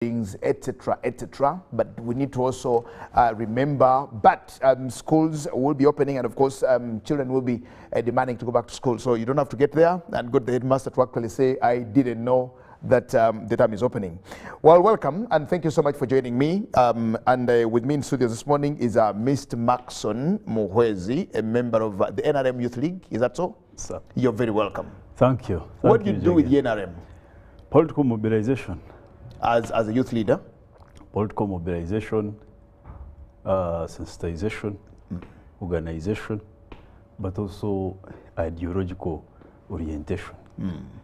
things, etc., etc. But we need to also remember, but schools will be opening, and of course, children will be demanding to go back to school. So you don't have to get there and go to the headmaster to actually say, I didn't know that the term is opening. Well, welcome, and thank you so much for joining me. With me in studio this morning is Mr. Maxon Muhwezi, a member of the NRM Youth League. Is that so? Sir. You're very welcome. Thank you. What do you do with the NRM? Political mobilization. As a youth leader? Political mobilization, sensitization, organization, but also ideological orientation.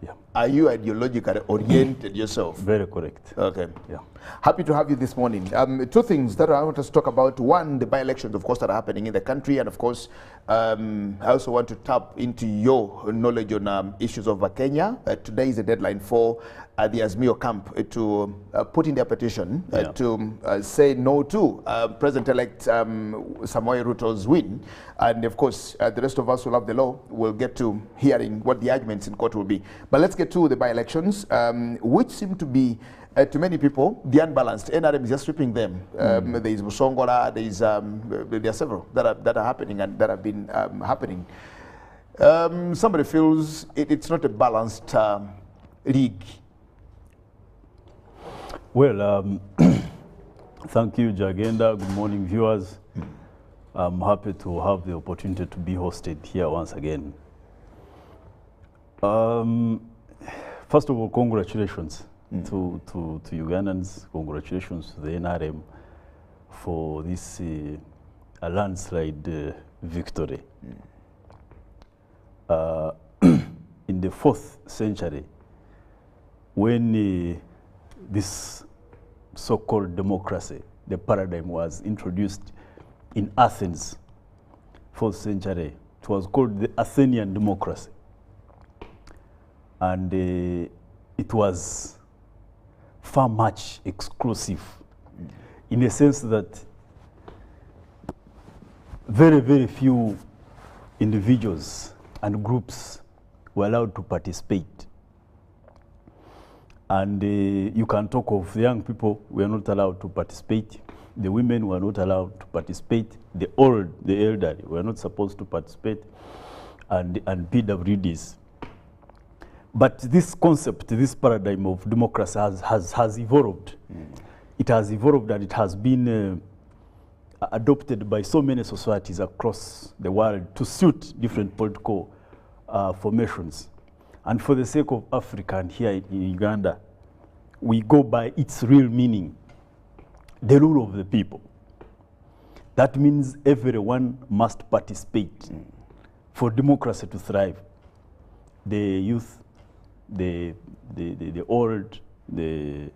Yeah. Are you ideologically oriented yourself? Very correct. Okay. Yeah. Happy to have you this morning. Two things that I want us to talk about. One, the by-elections, of course, that are happening in the country. And of course, I also want to tap into your knowledge on issues of Kenya. Today is the deadline for the Azimio camp to put in their petition to say no to President-elect Samoei Ruto's win. And of course, the rest of us who love the law will get to hearing what the arguments in court will be. But let's get to the by-elections, which seem to be, to many people, the unbalanced. NRM is just sweeping them. There is Musongola, there are several that are happening and that have been happening. Somebody feels it's not a balanced league. Well, thank you, Jagenda. Good morning, viewers. I'm happy to have the opportunity to be hosted here once again. First of all, congratulations to Ugandans. Congratulations to the NRM for this landslide victory. In the 4th century, when this so-called democracy, the paradigm was introduced in Athens, 4th century, it was called the Athenian democracy. And it was far much exclusive in a sense that very, very few individuals and groups were allowed to participate. And you can talk of the young people were not allowed to participate. The women were not allowed to participate. The elderly were not supposed to participate, and PWDs. But this concept, this paradigm of democracy has evolved. It has evolved and it has been adopted by so many societies across the world to suit different political formations. And for the sake of Africa and here in Uganda, we go by its real meaning, the rule of the people. That means everyone must participate for democracy to thrive. The youth, the old, the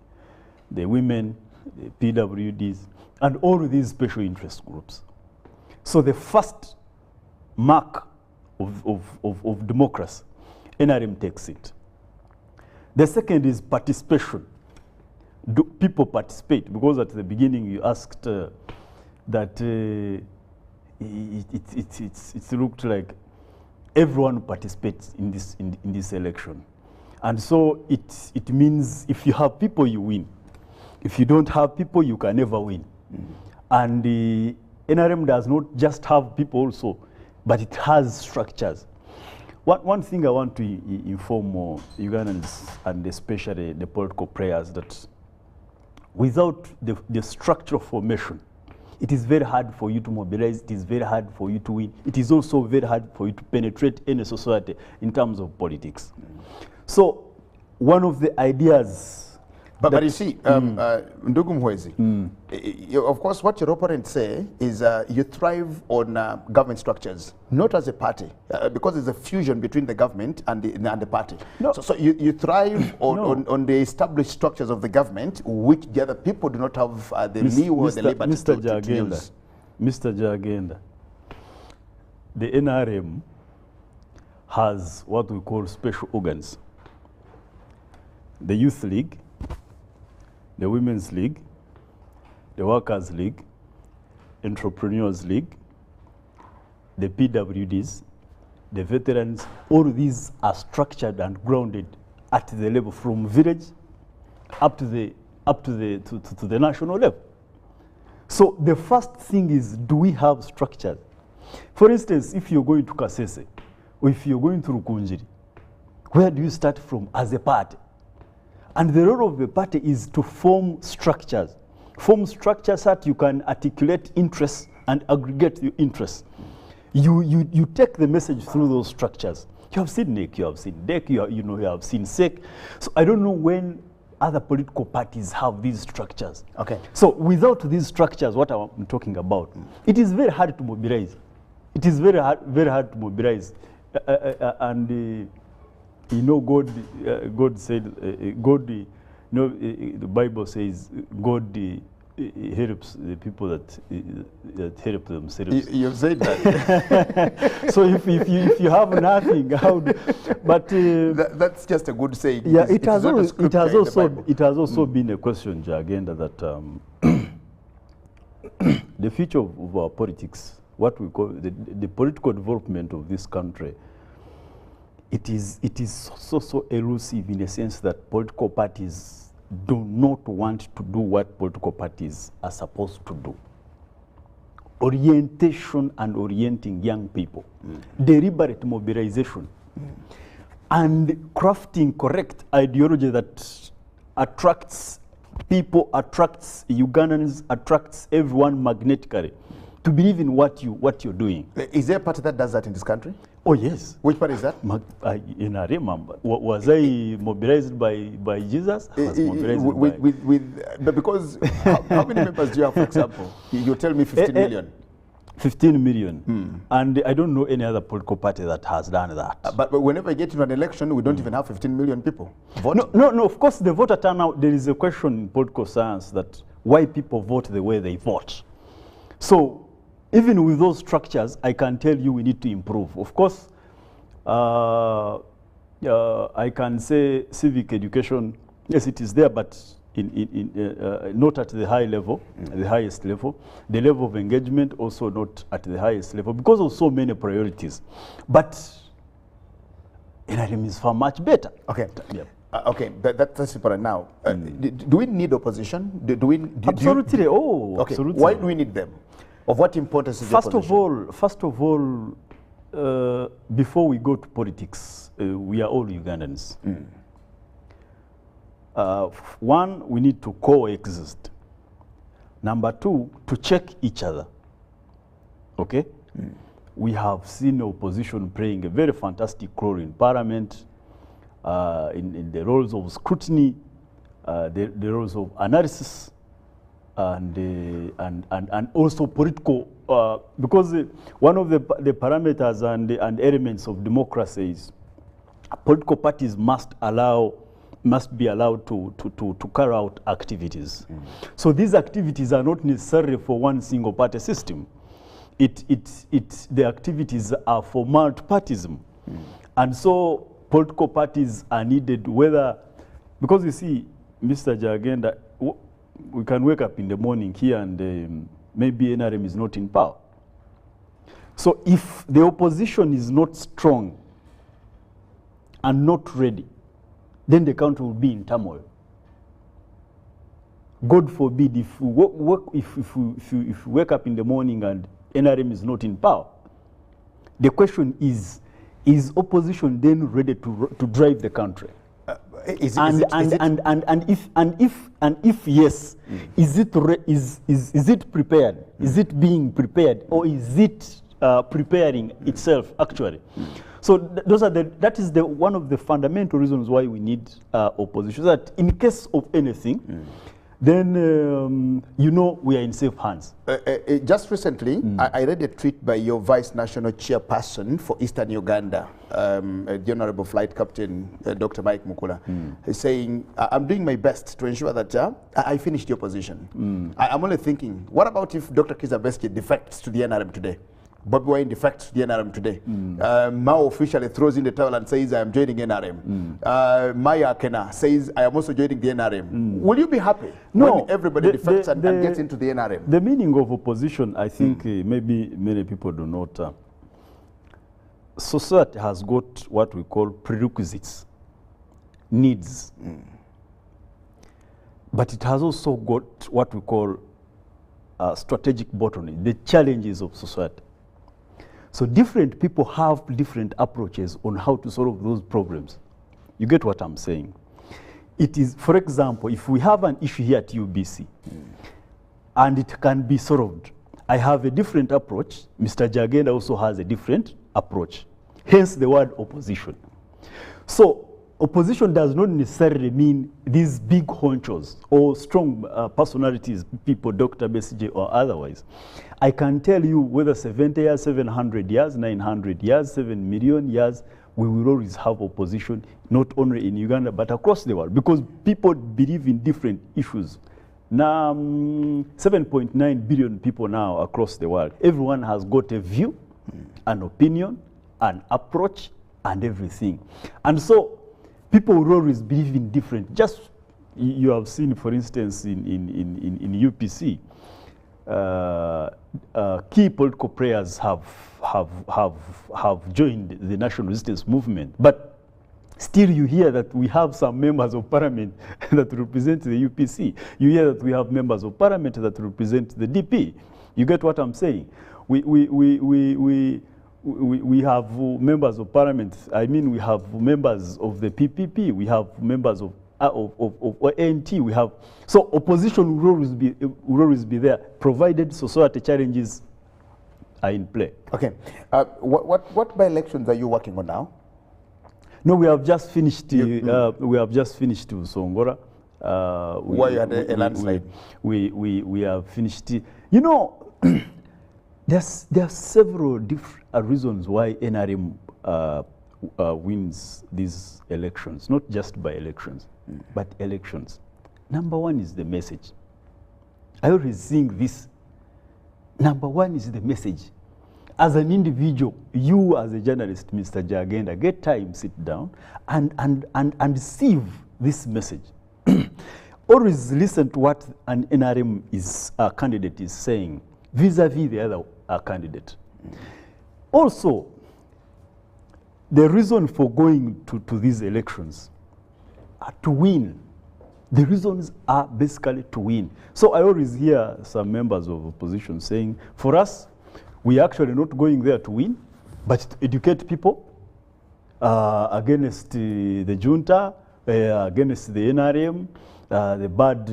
women, the PWDs, and all of these special interest groups. So the first mark of democracy, NRM takes it. The second is participation. Do people participate? Because at the beginning you asked that it looked like everyone participates in this election. And so it means if you have people, you win. If you don't have people, you can never win. And the NRM does not just have people also, but it has structures. One thing I want to inform Ugandans, and especially the political players, that without the structural formation, it is very hard for you to mobilize, it is very hard for you to win. It is also very hard for you to penetrate any society in terms of politics. So one of the ideas... But you see, Ndugu Muhwezi, of course what your opponents say is you thrive on government structures, not as a party, because there's a fusion between the government and the party. No. So you thrive on the established structures of the government, which the other people do not have the leeway or the liberty to use. Mr. Jagenda, the NRM has what we call special organs. The Youth League, the Women's League, the Workers' League, Entrepreneurs' League, the PWDs, the veterans, all these are structured and grounded at the level from village up to the up to the national level. So the first thing is, do we have structures? For instance, if you're going to Kasese, or if you're going to Rukunjiri, where do you start from as a party? And the role of the party is to form structures. Form structures that you can articulate interests and aggregate your interests. You take the message through those structures. You have seen NEC, you have seen DEC, you have seen SEC. So I don't know when other political parties have these structures. Okay. So without these structures, what I'm talking about, it is very hard to mobilize. It is very hard to mobilize. And you know, God said, the Bible says, God helps the people that help themselves. You've said that. So if you have nothing, but that's just a good saying. Yeah, it has also been a question, Jagenda, that the future of our politics, what we call the political development of this country, it is so elusive in the sense that political parties do not want to do what political parties are supposed to do. Orientation and orienting young people, deliberate mobilization, and crafting correct ideology that attracts people, attracts Ugandans, attracts everyone magnetically to believe in what you're doing. Is there a party that does that in this country? Oh yes. Which party is that? I remember. Was I mobilized by Jesus? I was mobilized but because how many members do you have, for example? You tell me 15 million. 15 million. And I don't know any other political party that has done that. But whenever you get into an election, we don't even have 15 million people voting. No, of course, the voter turnout, there is a question in political science that why people vote the way they vote. So even with those structures, I can tell you we need to improve. Of course, I can say civic education, yes, it is there, but not at the high level, the highest level. The level of engagement also not at the highest level because of so many priorities. But NRM is far much better. Okay. Yeah. Okay, that's important now. Do we need opposition? Absolutely. Okay. Absolutely. Why do we need them? Of what importance is First of all, before we go to politics, we are all Ugandans. One, we need to coexist. Number two, to check each other. Okay? We have seen opposition playing a very fantastic role in parliament, in the roles of scrutiny, the roles of analysis, and also political, because one of the parameters and elements of democracy is political parties must be allowed to carry out activities. So these activities are not necessarily for one single party system. The activities are for multi-partyism. And so political parties are needed, because you see, Mr. Jagenda, we can wake up in the morning here and maybe NRM is not in power. So if the opposition is not strong and not ready, then the country will be in turmoil. God forbid if we wake up in the morning and NRM is not in power. The question is opposition then ready to drive the country? If yes, is it prepared? Is it being prepared, or is it preparing itself actually? So that is one of the fundamental reasons why we need opposition. That in case of anything, then we are in safe hands. Just recently, I read a tweet by your Vice National Chairperson for Eastern Uganda, the Honorable Flight Captain Dr. Mike Mukula, saying, I'm doing my best to ensure that I finish the opposition. I'm only thinking, what about if Dr. Kizza Besigye defects to the NRM today? Bobi Wine defects to the NRM today. Mao officially throws in the towel and says, I am joining NRM. Maya Kena says, I am also joining the NRM. Will you be happy when everybody defects and gets into the NRM? The meaning of opposition, I think maybe many people do not. Society has got what we call prerequisites, needs. but it has also got what we call strategic bottleneck, the challenges of society. So different people have different approaches on how to solve those problems. You get what I'm saying? It is, for example, if we have an issue here at UBC, and it can be solved, I have a different approach. Mr. Jagenda also has a different approach. Hence the word opposition. So opposition does not necessarily mean these big honchos or strong personalities, people, Dr. Besigye or otherwise. I can tell you whether 70 years, 700 years, 900 years, 7 million years, we will always have opposition, not only in Uganda, but across the world, because people believe in different issues. Now, 7.9 billion people now across the world. Everyone has got a view, an opinion, an approach, and everything. And so people will always believe in different. Just you have seen, for instance, in UPC, key political players have joined the national resistance movement, but still you hear that we have some members of parliament that represent the UPC. You hear that we have members of parliament that represent the DP. You get what I'm saying? We have members of parliament. I mean, we have members of the PPP. We have members of ANT. We have, so opposition will always be there, provided society challenges are in play. Okay, what by-elections are you working on now? No, we have just finished. We have just finished to Songora. Where you had a landslide. We have finished. You know, there are several different reasons why NRM wins these elections, not just by elections, but elections. Number one is the message. I always think this. Number one is the message. As an individual, you as a journalist, Mr. Jagenda, get time, sit down, and receive this message. Always listen to what an NRM candidate is saying vis-a-vis the other candidate. Also, the reason for going to these elections are to win. The reasons are basically to win. So I always hear some members of opposition saying, for us, we are actually not going there to win, but to educate people against the junta, against the NRM, the bad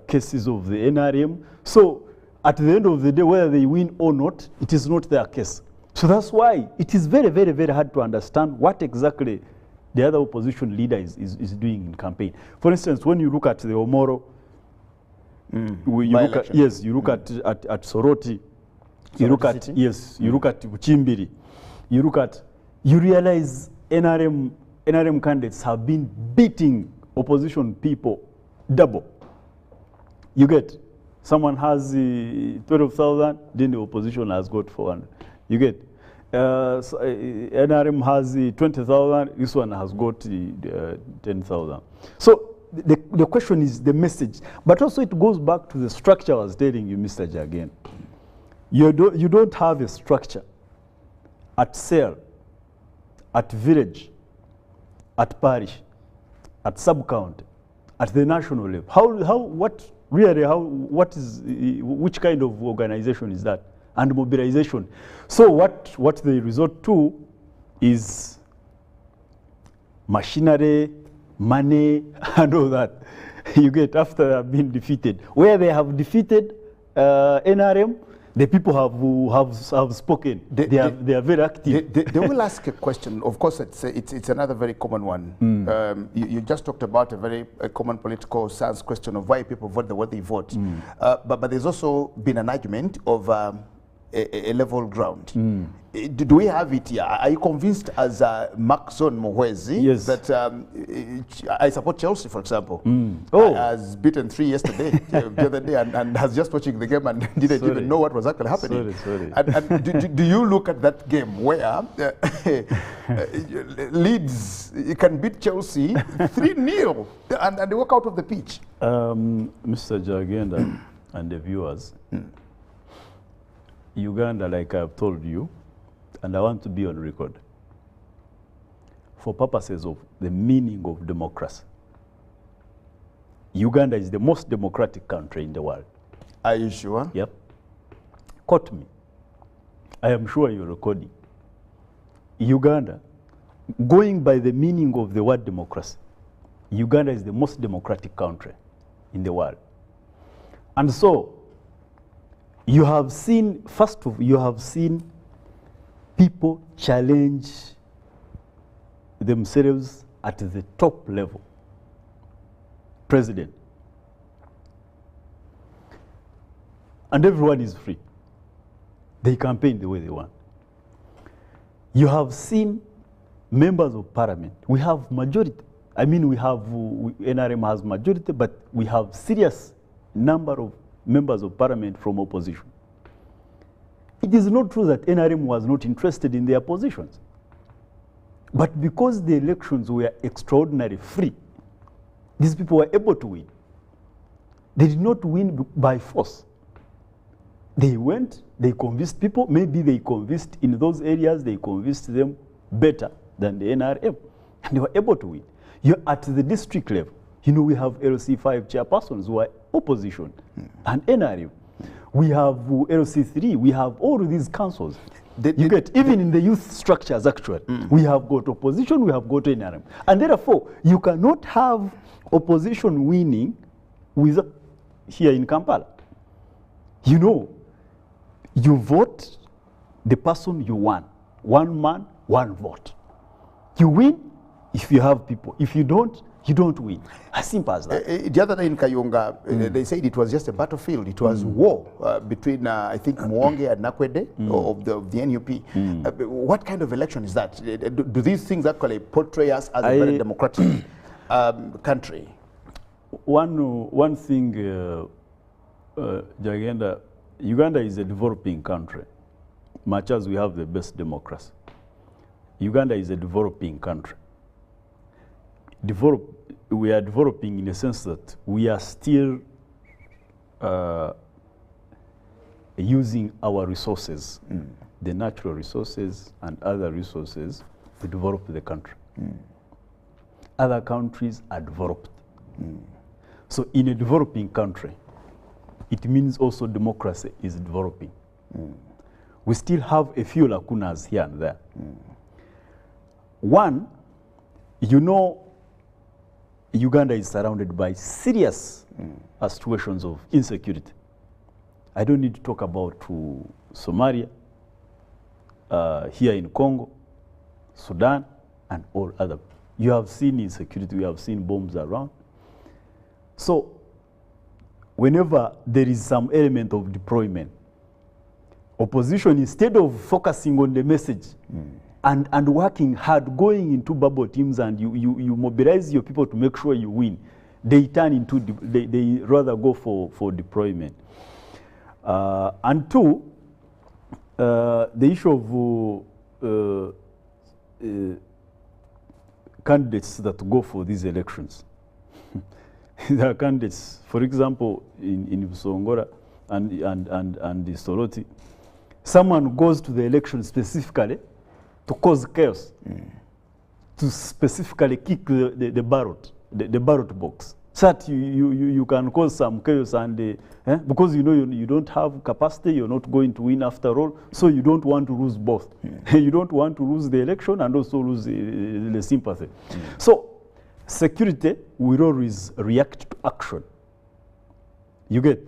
cases of the NRM. So at the end of the day, whether they win or not, it is not their case. So that's why it is very, very, very hard to understand what exactly the other opposition leader is doing in campaign. For instance, when you look at the Omoro, you look at Soroti, you look at you look at Buchimbiri, you realize NRM candidates have been beating opposition people double. You get, someone has 12,000, then the opposition has got 400. You get, NRM has 20,000, this one has got 10,000. So the question is the message, but also it goes back to the structure I was telling you, Mr. Jagan. You don't have a structure at cell, at village, at parish, at sub-county, at the national level. Which kind of organization is that? And mobilization. So what they resort to is machinery, money, and all that. You get, after they have been defeated. Where they have defeated NRM, the people have spoken. They are very active. They will ask a question. Of course, it's another very common one. You just talked about a common political science question of why people vote the way they vote. But there's also been an argument of a level ground. Do we have it here? Are you convinced, as Maxon Muhwezi, yes, that I support Chelsea, for example, has beaten 3 yesterday, the other day, and has just watching the game and didn't even know what was actually happening? Sorry. And do you look at that game where Leeds can beat Chelsea 3-0 and they walk out of the pitch? Mr. Jagenda and the viewers, Uganda, like I've told you, and I want to be on record, for purposes of the meaning of democracy, Uganda is the most democratic country in the world. Are you sure? Yep. Quote me. I am sure you're recording. Uganda, going by the meaning of the word democracy, Uganda is the most democratic country in the world. And so, you have seen, first of all, you have seen people challenge themselves at the top level. President. And everyone is free. They campaign the way they want. You have seen members of parliament. We have majority. I mean, NRM has majority, but we have serious number of members of parliament from opposition. It is not true that NRM was not interested in their positions. But because the elections were extraordinarily free, these people were able to win. They did not win by force. They went, they convinced people, maybe they convinced in those areas, they convinced them better than the NRM. And they were able to win. You're at the district level. You know, we have LC5 chairpersons who are opposition and NRM. We have LC3, we have all of these councils. Even in the youth structures, actually, we have got opposition, we have got NRM. And therefore, you cannot have opposition winning with here in Kampala. You know, you vote the person you want. One man, one vote. You win if you have people. If you don't, you don't win. As simple as that. The other day in Kayunga, they said it was just a battlefield. It was war between, I think, Mwonge and Nakwede of the NUP. What kind of election is that? Do these things actually portray us as a very democratic country? One thing, Uganda is a developing country, much as we have the best democracy. Uganda is a developing country. We are developing in the sense that we are still using our resources, the natural resources and other resources, to develop the country. Other countries are developed. So in a developing country, it means also democracy is developing. We still have a few lacunas here and there. One, you know, Uganda is surrounded by serious situations of insecurity. I don't need to talk about Somalia, here in Congo, Sudan, and all other. You have seen insecurity, you have seen bombs around. So, whenever there is some element of deployment, opposition, instead of focusing on the message and working hard, going into bubble teams, and you mobilize your people to make sure you win, they turn into, they rather go for deployment. And two, the issue of candidates that go for these elections. There are candidates, for example, in Busongora and the Soroti, someone goes to the election specifically to cause chaos, to specifically kick the ballot box, so that you can cause some chaos, and because you know you don't have capacity, you're not going to win after all, so you don't want to lose both. You don't want to lose the election and also lose the sympathy. So security will always react to action. You get?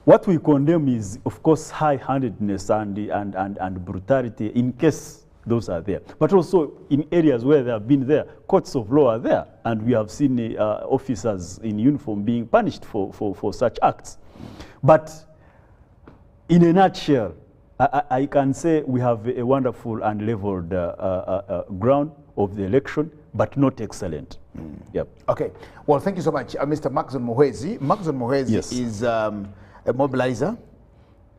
What we condemn is, of course, high-handedness and brutality in case those are there. But also in areas where they have been there, courts of law are there, and we have seen officers in uniform being punished for such acts. But in a nutshell, I can say we have a wonderful and leveled ground of the election, but not excellent. Yep. Okay. Well, thank you so much, Mr. Maxon Muhwezi. Maxon Muhwezi is a mobilizer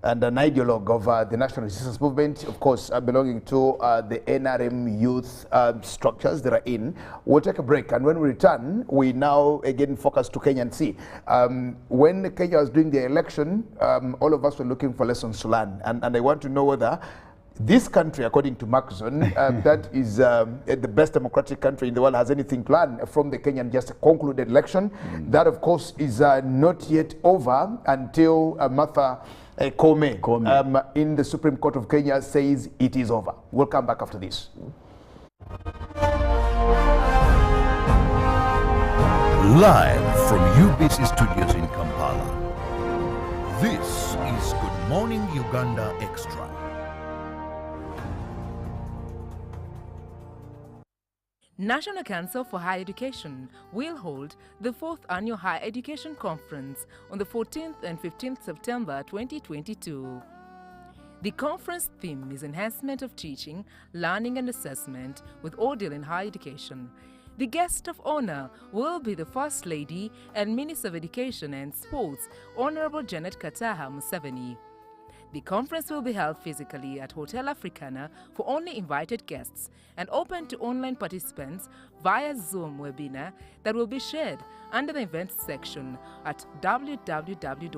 and an ideologue of the National Resistance Movement, of course, belonging to the NRM youth structures that are in. We'll take a break, and when we return, we now again focus to Kenya and see. When Kenya was doing the election, all of us were looking for lessons to learn, and I want to know whether this country, according to Macron, that is the best democratic country in the world, has anything planned from the Kenyan just concluded election. That, of course, is not yet over until Martha Koome in the Supreme Court of Kenya says it is over. We'll come back after this. Live from UBC Studios in Kampala, this is Good Morning Uganda Extra. National Council for Higher Education will hold the 4th Annual Higher Education Conference on the 14th and 15th September 2022. The conference theme is Enhancement of Teaching, Learning and Assessment with Ordeal in Higher Education. The guest of honor will be the First Lady and Minister of Education and Sports, Honorable Janet Kataha Museveni. The conference will be held physically at Hotel Africana for only invited guests and open to online participants via Zoom webinar that will be shared under the events section at www.unche.or.ug.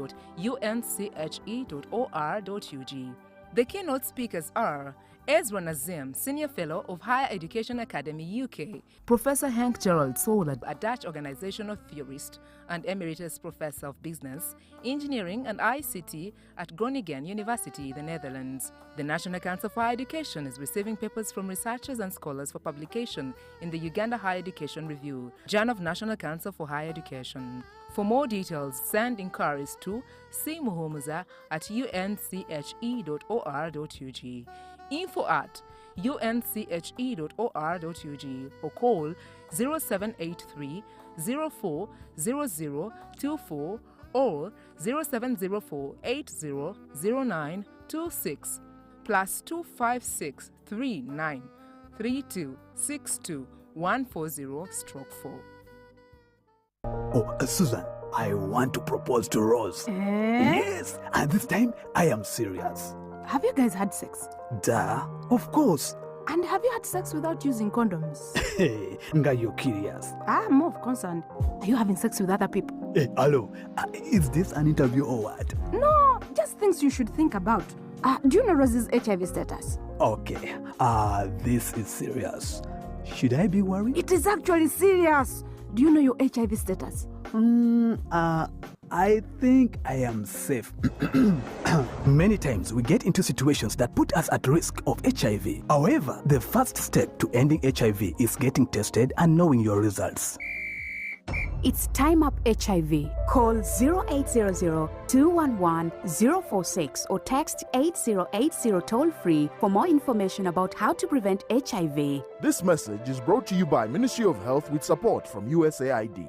The keynote speakers are Ezra Nazim, Senior Fellow of Higher Education Academy UK, Professor Henk Gerald Sola, a Dutch organizational theorist and Emeritus Professor of Business, Engineering and ICT at Groningen University, the Netherlands. The National Council for Higher Education is receiving papers from researchers and scholars for publication in the Uganda Higher Education Review, Journal of National Council for Higher Education. For more details, send inquiries to cmuhumuza@unche.or.ug, info@unche.or.ug, or call 0783 040024 or 0704 800926 plus 256 39 32 62 140/4. Oh, Susan, I want to propose to Rose. Yes, and this time I am serious. Have you guys had sex? Duh, of course. And have you had sex without using condoms? Hey, nga you're curious. I'm more concerned. Are you having sex with other people? Hey, hello, is this an interview or what? No, just things you should think about. Do you know Rose's HIV status? Okay, this is serious. Should I be worried? It is actually serious. Do you know your HIV status? I think I am safe. Many times we get into situations that put us at risk of HIV. However, the first step to ending HIV is getting tested and knowing your results. It's Time Up HIV. Call 0800-211-046 or text 8080 toll-free for more information about how to prevent HIV. This message is brought to you by Ministry of Health with support from USAID.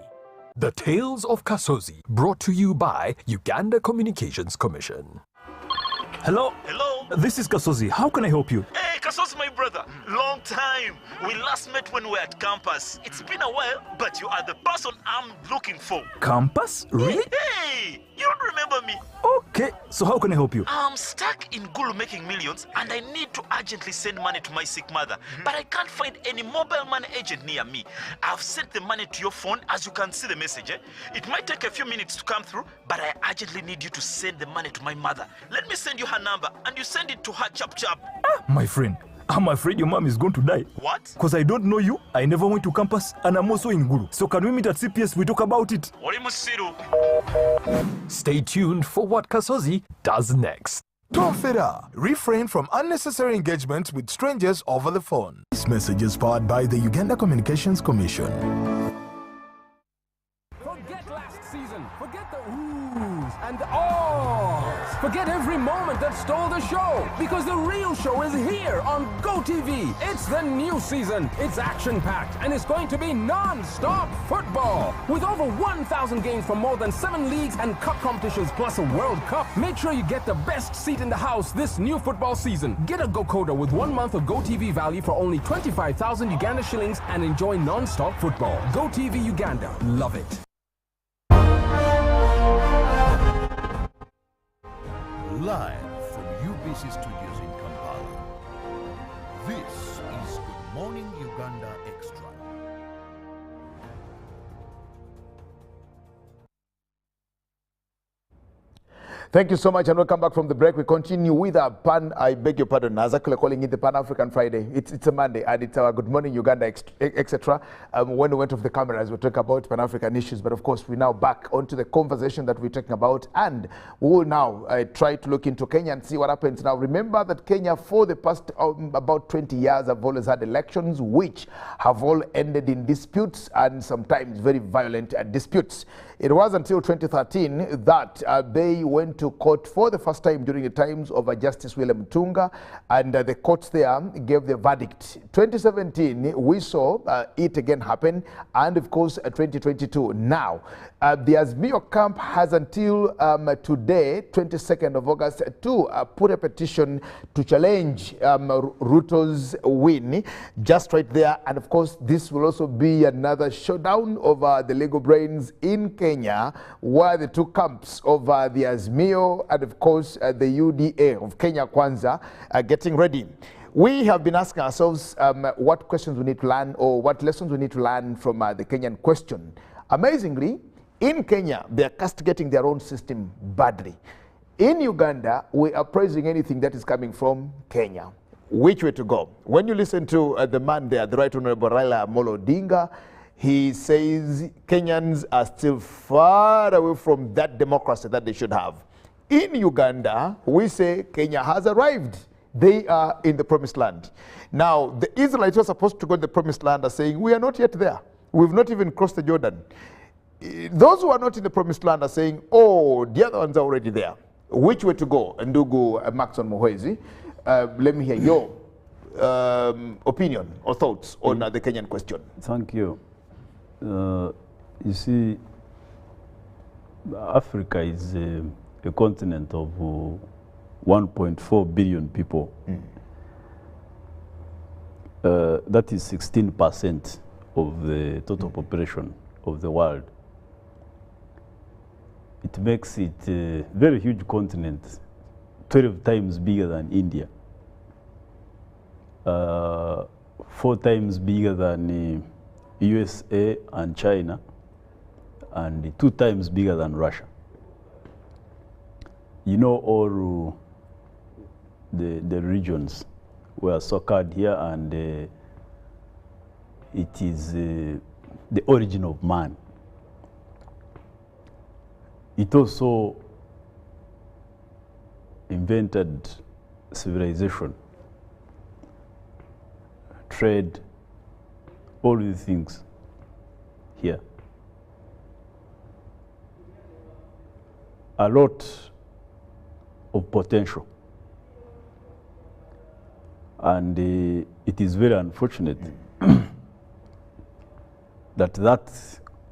The Tales of Kasozi, brought to you by Uganda Communications Commission. Hello? Hello? This is Kasozi. How can I help you? Hey, Kasozi, my brother. Long time. We last met when we were at campus. It's been a while, but you are the person I'm looking for. Campus? Really? Hey, you don't remember me? Okay, so how can I help you? I'm stuck in Gulu making millions, and I need to urgently send money to my sick mother. But I can't find any mobile money agent near me. I've sent the money to your phone, as you can see the message. It might take a few minutes to come through, but I urgently need you to send the money to my mother. Let me send you her number, and you send it to her chap. My friend, I'm afraid your mom is going to die. What? Because I don't know you, I never went to campus, and I'm also in Gulu. So can we meet at CPS, we talk about it? Stay tuned for what Kasozi does next. Tofera, refrain from unnecessary engagement with strangers over the phone. This message is powered by the Uganda Communications Commission. Forget last season. Forget the oohs and the ahs. Forget every moment that stole the show, because the real show is here on GoTV. It's the new season. It's action-packed, and it's going to be non-stop football. With over 1,000 games from more than 7 leagues and cup competitions, plus a World Cup. Make sure you get the best seat in the house this new football season. Get a GoCoder with 1 month of GoTV value for only 25,000 Uganda shillings and enjoy non-stop football. GoTV Uganda. Love it. Live from UBC Studios in Kampala, this is Good Morning Uganda Extra. Thank you so much and welcome back from the break. We continue with our I beg your pardon, Azakula calling it the Pan-African Friday. It's a Monday and it's our Good Morning Uganda, etc. When we went off the cameras, we talked about Pan-African issues, but of course we're now back onto the conversation that we're talking about, and we will now try to look into Kenya and see what happens. Now remember that Kenya for the past about 20 years have always had elections which have all ended in disputes and sometimes very violent disputes. It was until 2013 that they went to court for the first time during the times of Justice William Tunga, and the courts there gave the verdict. 2017, we saw it again happen, and of course 2022. Now, the Azimio camp has until today, 22nd of August, to put a petition to challenge Ruto's win, just right there. And of course, this will also be another showdown of the legal brains in Kenya, where the two camps of the Azimio and of course the UDA of Kenya Kwanza are getting ready. We have been asking ourselves what questions we need to learn, or what lessons we need to learn from the Kenyan question. Amazingly, in Kenya, they are castigating their own system badly. In Uganda, we are praising anything that is coming from Kenya. Which way to go? When you listen to the man there, the Right Honorable Raila Amolo Odinga, he says Kenyans are still far away from that democracy that they should have. In Uganda, we say Kenya has arrived. They are in the promised land. Now, the Israelites who are supposed to go to the promised land are saying, we are not yet there. We've not even crossed the Jordan. Those who are not in the promised land are saying, oh, the other ones are already there. Which way to go? Ndugu Maxon Muhwezi, let me hear your opinion or thoughts on the Kenyan question. Thank you. You see, Africa is a continent of 1.4 billion people. That is 16% of the total population of the world. It makes it a very huge continent, 12 times bigger than India, 4 times bigger than USA and China, and 2 times bigger than Russia. You know, all the regions were soccered here, and it is the origin of man. It also invented civilization, trade, all these things here. A lot of potential. And it is very unfortunate that that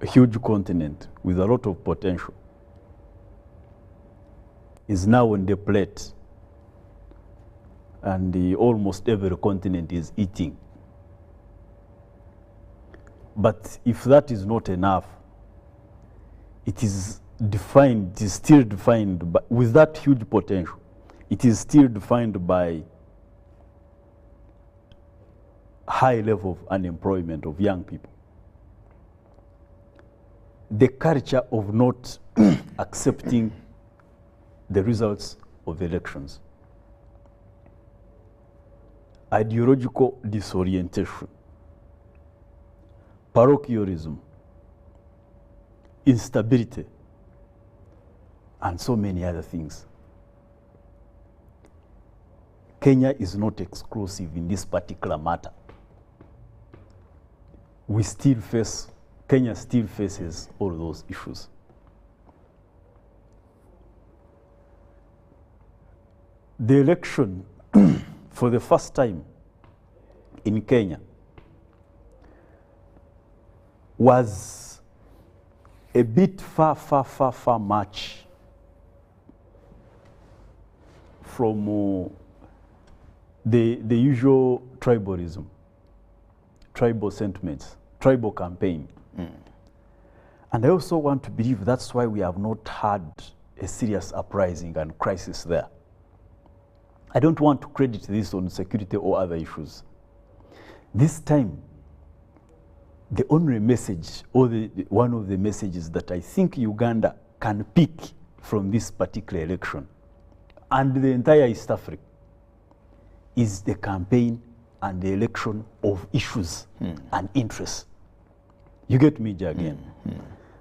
huge continent with a lot of potential is now on the plate, and almost every continent is eating. But if that is not enough, it is defined, it is still defined, but with that huge potential, it is still defined by high level of unemployment of young people. The culture of not accepting the results of elections. Ideological disorientation. Parochialism. Instability. And so many other things. Kenya is not exclusive in this particular matter. Kenya still faces all those issues. The election for the first time in Kenya was a bit far much from the usual tribalism, tribal sentiments, tribal campaign. And I also want to believe that's why we have not had a serious uprising and crisis there. I don't want to credit this on security or other issues. This time, the only message, or one of the messages that I think Uganda can pick from this particular election and the entire East Africa is the campaign and the election of issues and interests. You get me, again?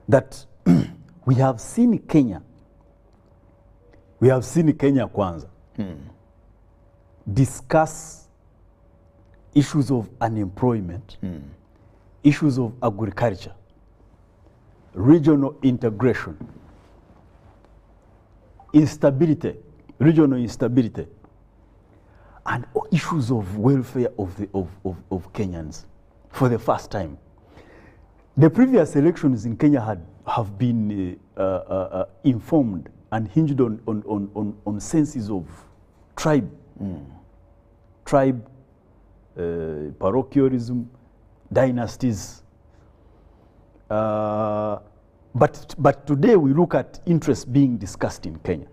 That we have seen Kenya. We have seen Kenya Kwanza discuss issues of unemployment, issues of agriculture, regional integration, instability, regional instability, and issues of welfare of Kenyans for the first time. The previous elections in Kenya have been informed and hinged on senses of tribe, parochialism, dynasties. But today we look at interests being discussed in Kenya.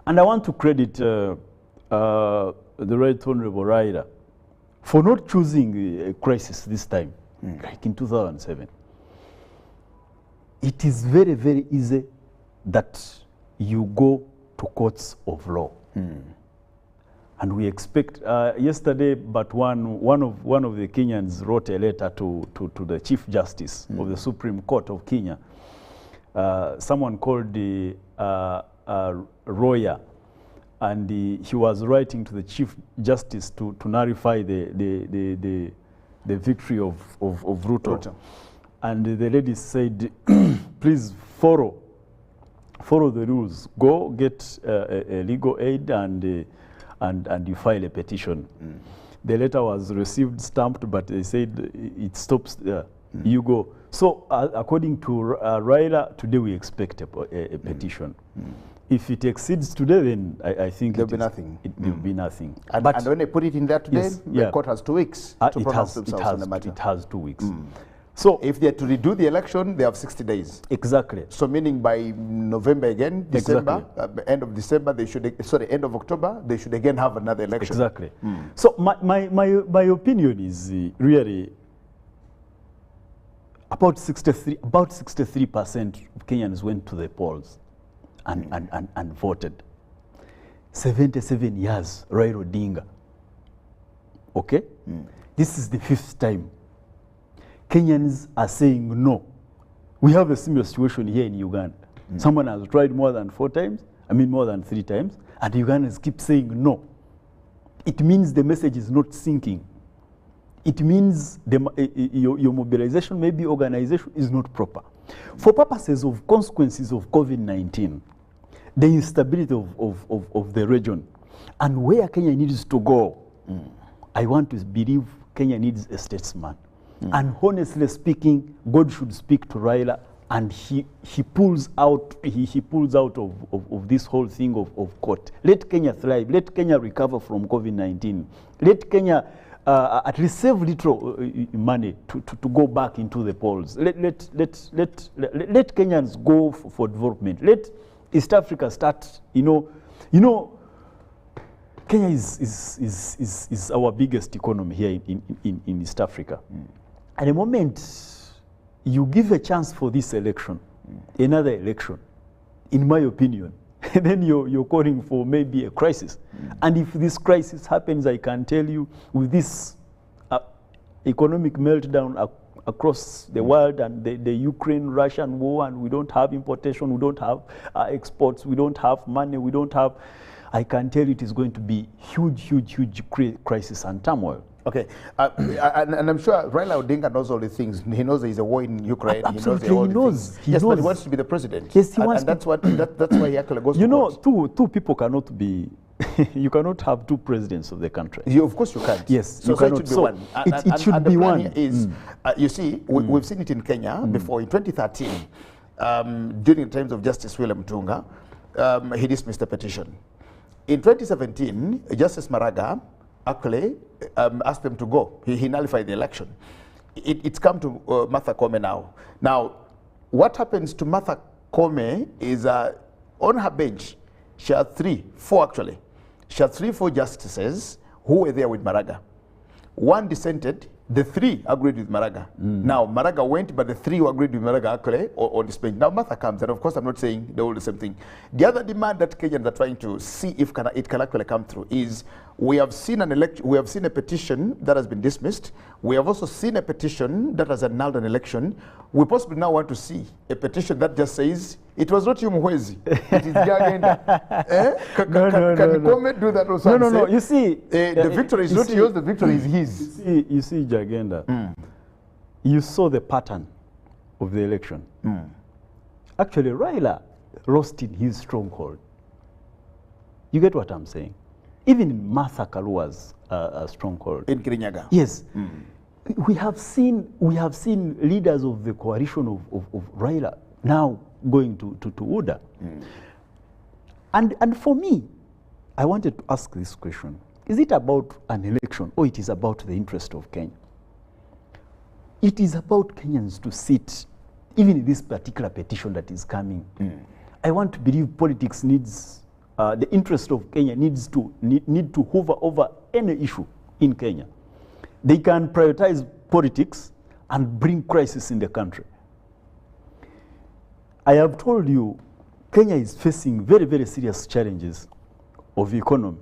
And I want to credit the Right Honorable Raila for not choosing a crisis this time, like in 2007. It is very, very easy that you go to courts of law. And we expect, yesterday, but one of the Kenyans wrote a letter to the Chief Justice of the Supreme Court of Kenya. Someone called the Roya, and he was writing to the Chief Justice to nullify the victory of Ruto. And the lady said, please follow the rules. Go get a legal aid and you file a petition. The letter was received, stamped, but they said it stops there. You go. So according to Raila, today we expect a petition. If it exceeds today, then I think there'll be nothing. There will be nothing. And when they put it in there today, the court has 2 weeks to pronounce themselves on the matter. It has 2 weeks. So if they are to redo the election, they have 60 days. Exactly. So meaning by November again, December, end of December, they should, end of October, they should again have another election. Exactly. So my opinion is really about 63% of Kenyans went to the polls and voted. 77 years, Raila Odinga. Okay? This is the 5th time. Kenyans are saying no. We have a similar situation here in Uganda. Someone has tried more than 4 times, more than 3 times, and Ugandans keep saying no. It means the message is not sinking. It means your mobilization, maybe organization, is not proper. For purposes of consequences of COVID-19, the instability of the region, and where Kenya needs to go, I want to believe Kenya needs a statesman. And honestly speaking, God should speak to Raila, and he pulls out of this whole thing of court. Let Kenya thrive. Let Kenya recover from COVID-19. Let Kenya at least save little money to go back into the polls. Let Kenyans go for development. Let East Africa start. Kenya is our biggest economy here in East Africa. At the moment you give a chance for this election, another election, in my opinion, then you're calling for maybe a crisis. And if this crisis happens, I can tell you, with this economic meltdown across the world, and the Ukraine-Russian war, and we don't have importation, we don't have exports, we don't have money, we don't have, I can tell you it is going to be huge crisis and turmoil. Okay, and I'm sure Raila Odinga knows all the things. He knows there is a war in Ukraine. Absolutely, he knows. Yes, but he wants to be the president. Yes, he wants. And that's why he actually goes. You know, two people cannot be. You cannot have 2 presidents of the country. Of course you can't. Yes, so it should be one. It should be one. Is you see, we've seen it in Kenya before. In 2013, during the times of Justice William Tunga, he dismissed the petition. In 2017, Justice Maraga actually asked them to go. He nullified the election. It's come to Martha Koome now. Now, what happens to Martha Koome is on her bench, she had 4 actually. She had 4 justices who were there with Maraga. One dissented, The 3 agreed with Maraga. Now, Maraga went, but the 3 who agreed with Maraga actually on this bench. Now, Martha comes, and of course, I'm not saying they all the same thing. The other demand that Kenyans are trying to see if it can actually come through is we have seen we have seen a petition that has been dismissed. We have also seen a petition that has annulled an election. We possibly now want to see a petition that just says, it was not you, Muhwezi. It is the agenda. Can Nkomet do that also? No. You see, the victory is not yours. The victory is his. You see, Jagenda. You saw the pattern of the election. Actually, Raila lost in his stronghold. You get what I'm saying? Even Martha Kalua's stronghold in Kirinyaga. Yes. We have seen leaders of the coalition of Raila now going to UDA. And for me, I wanted to ask this question. Is it about an election or it is about the interest of Kenya? It is about Kenyans to sit, even in this particular petition that is coming. I want to believe politics needs, the interest of Kenya need to hover over any issue in Kenya. They can prioritize politics and bring crisis in the country. I have told you, Kenya is facing very, very serious challenges of economy,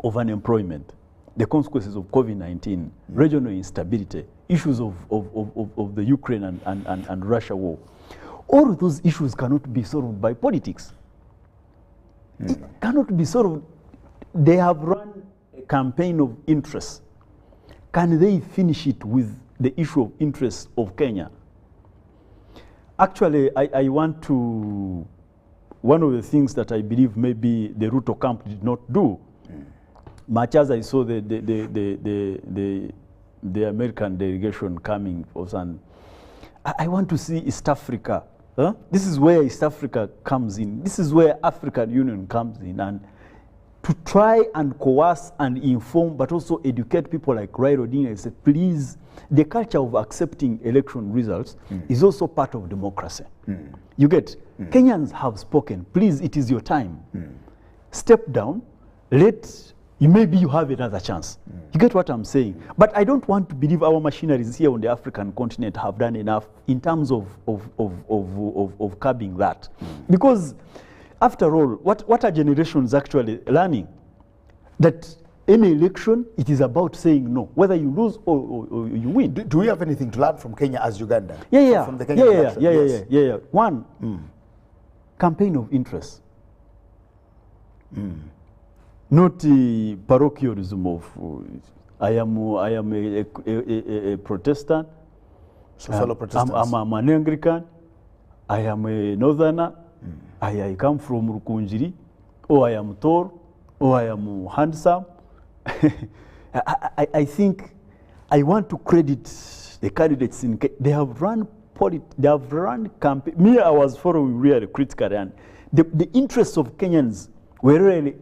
of unemployment, the consequences of COVID-19, regional instability, issues of the Ukraine and Russia war. All of those issues cannot be solved by politics. It cannot be solved. They have run a campaign of interest. Can they finish it with the issue of interest of Kenya? Actually, I want to, one of the things that I believe maybe the Ruto camp did not do, much as I saw the American delegation coming, and I want to see East Africa. This is where East Africa comes in. This is where African Union comes in, and to try and coerce and inform, but also educate people like Raila Odinga and say, please, the culture of accepting election results is also part of democracy. You get, Kenyans have spoken, please, it is your time. Step down, maybe you have another chance. You get what I'm saying? But I don't want to believe our machineries here on the African continent have done enough in terms of curbing that. Because after all, what are generations actually learning? That any election, it is about saying no, whether you lose or you win. Do we have anything to learn from Kenya as Uganda? Yeah. From the Kenya election? Yeah. One, campaign of interest. Not parochialism of, I am a Protestant, so fellow Protestants. I'm an Anglican, I am a Northerner, I come from Rukunjiri, or I am tall, or I am handsome. I think I want to credit the candidates in they have run campaign. Me, I was following really critically, and the interests of Kenyans were really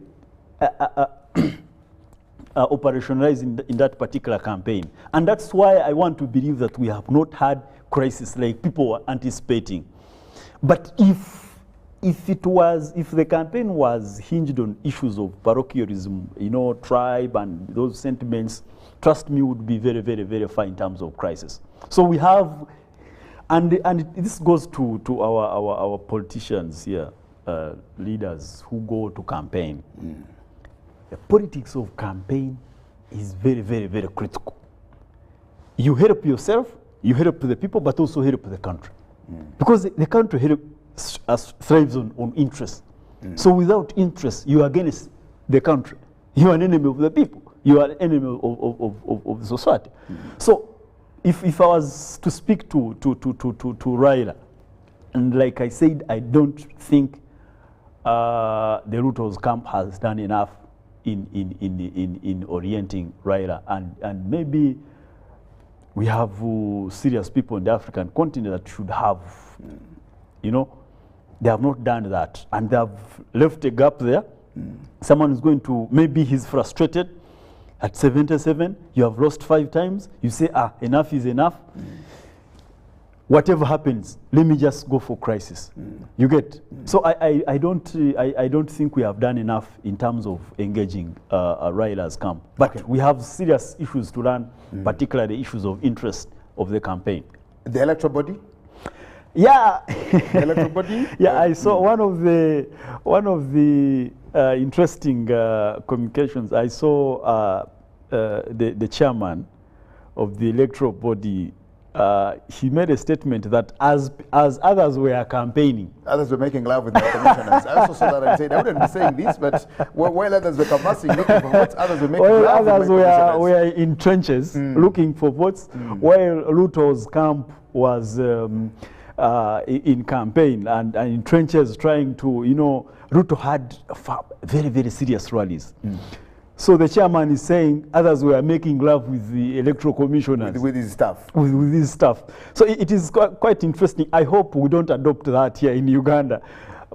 operationalized in that particular campaign, and that's why I want to believe that we have not had crisis like people were anticipating. But if the campaign was hinged on issues of parochialism, tribe and those sentiments, trust me, would be very, very, very far in terms of crisis. So we have, and this goes to our politicians here, leaders who go to campaign. The politics of campaign is very, very, very critical. You help yourself, you help the people, but also help the country. Because the country thrives on interest. So without interest, you are against the country. You are an enemy of the people. You are an enemy of the society. So if I was to speak to Raila, and like I said, I don't think the Ruto's camp has done enough in orienting Raila, and maybe we have serious people in the African continent that should have, they have not done that, and they have left a gap there. Someone is going to, maybe he's frustrated at 77, you have lost 5 times, you say, enough is enough. whatever happens, let me just go for crisis. You get? So I don't think we have done enough in terms of engaging Raila's camp. But we have serious issues to learn, particularly issues of interest of the campaign. The electoral body? Yeah. The electoral body? Yeah, I saw one of the interesting communications. I saw the chairman of the electoral body. He made a statement that as others were campaigning, others were making love with the commissioners. I also saw that and said, I wouldn't be saying this, but while others were canvassing, looking for votes, others were making love others with my commissioners. were in trenches looking for votes, while Ruto's camp was in campaign and in trenches trying to, you know, Ruto had very, very serious rallies. So the chairman is saying others were making love with the electoral commissioners. With his staff. With his staff. So it is quite interesting. I hope we don't adopt that here in Uganda.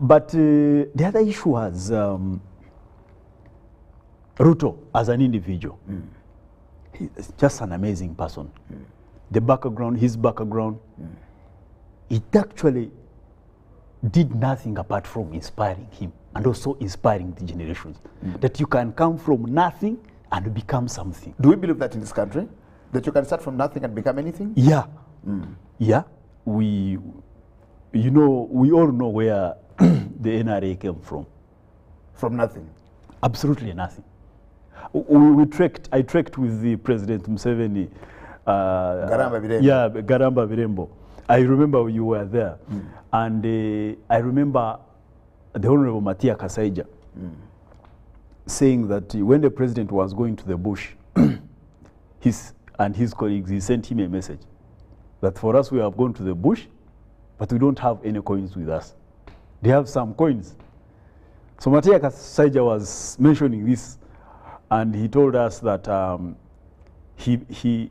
But the other issue was Ruto as an individual. He's just an amazing person. The background, his background, it actually did nothing apart from inspiring him and also inspiring the generations. That you can come from nothing and become something. Do we believe that in this country? That you can start from nothing and become anything? Yeah. Yeah. We all know where the NRA came from. From nothing? Absolutely nothing. I trekked with the President Museveni. Garamba Birembo. Yeah, Garamba Birembo. I remember you were there. And I remember the Honorable Matia Kasaija saying that when the president was going to the bush, his colleagues, he sent him a message that for us we have gone to the bush, but we don't have any coins with us. They have some coins. So Matia Kasaija was mentioning this, and he told us that he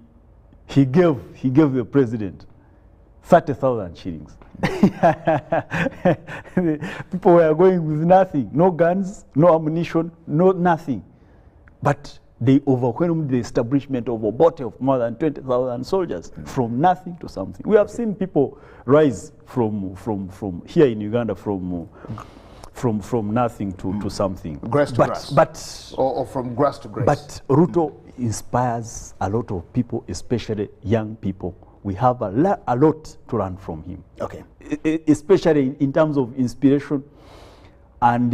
gave the president 30,000 shillings. People were going with nothing, no guns, no ammunition, no nothing. But they overwhelmed the establishment of a body of more than 20,000 soldiers from nothing to something. We have seen people rise from here in Uganda from nothing to something. Grass to grass. Or from grass to grace. But Ruto inspires a lot of people, especially young people. We have a lot to learn from him. Okay. Especially in terms of inspiration and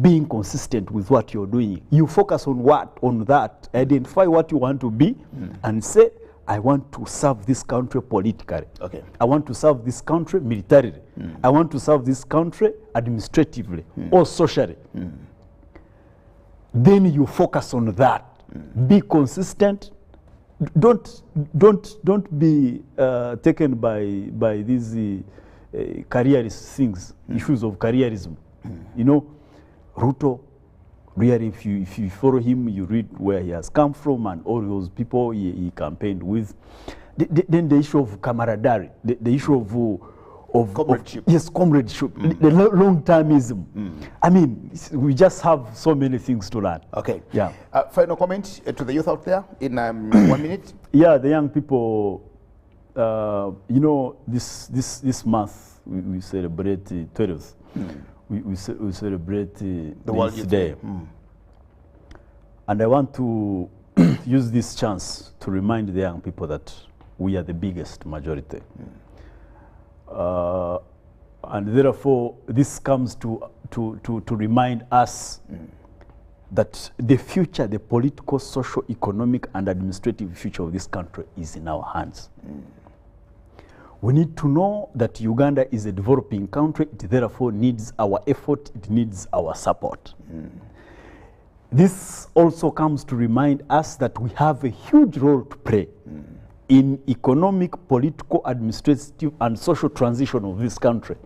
being consistent with what you're doing. You focus on that, identify what you want to be, and say, I want to serve this country politically. Okay. I want to serve this country militarily. I want to serve this country administratively or socially. Then you focus on that. Be consistent. Don't be taken by these careerist things, issues of careerism. You know, Ruto, really, if you follow him, you read where he has come from and all those people he campaigned with. Then the issue of camaraderie, the issue of comradeship. Yes, comradeship, the long-termism. I mean, we just have so many things to learn. Okay. Yeah. Final comment to the youth out there in 1 minute. Yeah, the young people. You know, this month we celebrate 12th. We celebrate the World Youth Day. And I want to use this chance to remind the young people that we are the biggest majority. And therefore, this comes to remind us that the future, the political, social, economic, and administrative future of this country is in our hands. We need to know that Uganda is a developing country. It therefore needs our effort. It needs our support. This also comes to remind us that we have a huge role to play in economic, political, administrative, and social transition of this country.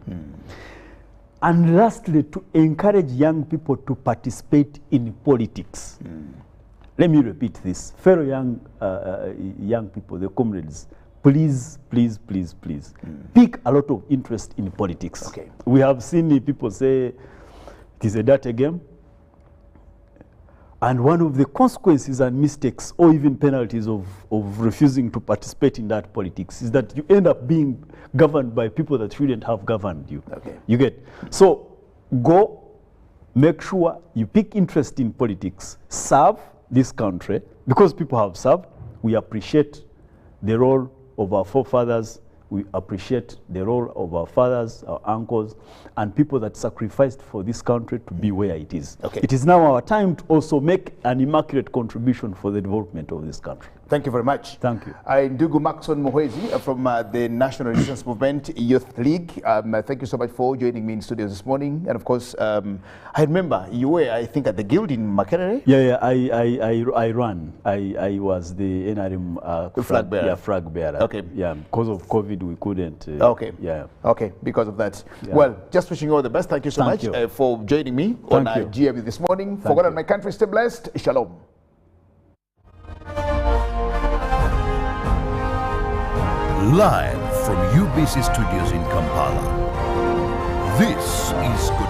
And lastly, to encourage young people to participate in politics. Let me repeat this. Fellow young people, the comrades, please, please, please, please, pick a lot of interest in politics. Okay. We have seen people say it is a dirty game. And one of the consequences and mistakes or even penalties of refusing to participate in that politics is that you end up being governed by people that shouldn't have governed you. Okay. You get? So go, make sure you pick interest in politics, serve this country, because people have served. We appreciate the role of our forefathers. We appreciate the role of our fathers, our uncles, and people that sacrificed for this country to be where it is. Okay. It is now our time to also make an immaculate contribution for the development of this country. Thank you very much. Thank you. Ndugu Maxon Muhwezi from the National Resistance Movement Youth League. Thank you so much for joining me in studios this morning. And of course, I remember you were, I think, at the Guild in Makerere. Yeah, I ran. I was the NRM flag bearer. Yeah, flag bearer. Okay. Yeah, because of COVID, we couldn't. Okay. Yeah. Okay, because of that. Yeah. Well, just wishing you all the best. Thank you so Thank much you. for joining me Thank on you. GMU this morning. For Thank God you. and my country, stay blessed. Shalom. Live from UBC Studios in Kampala. This is Good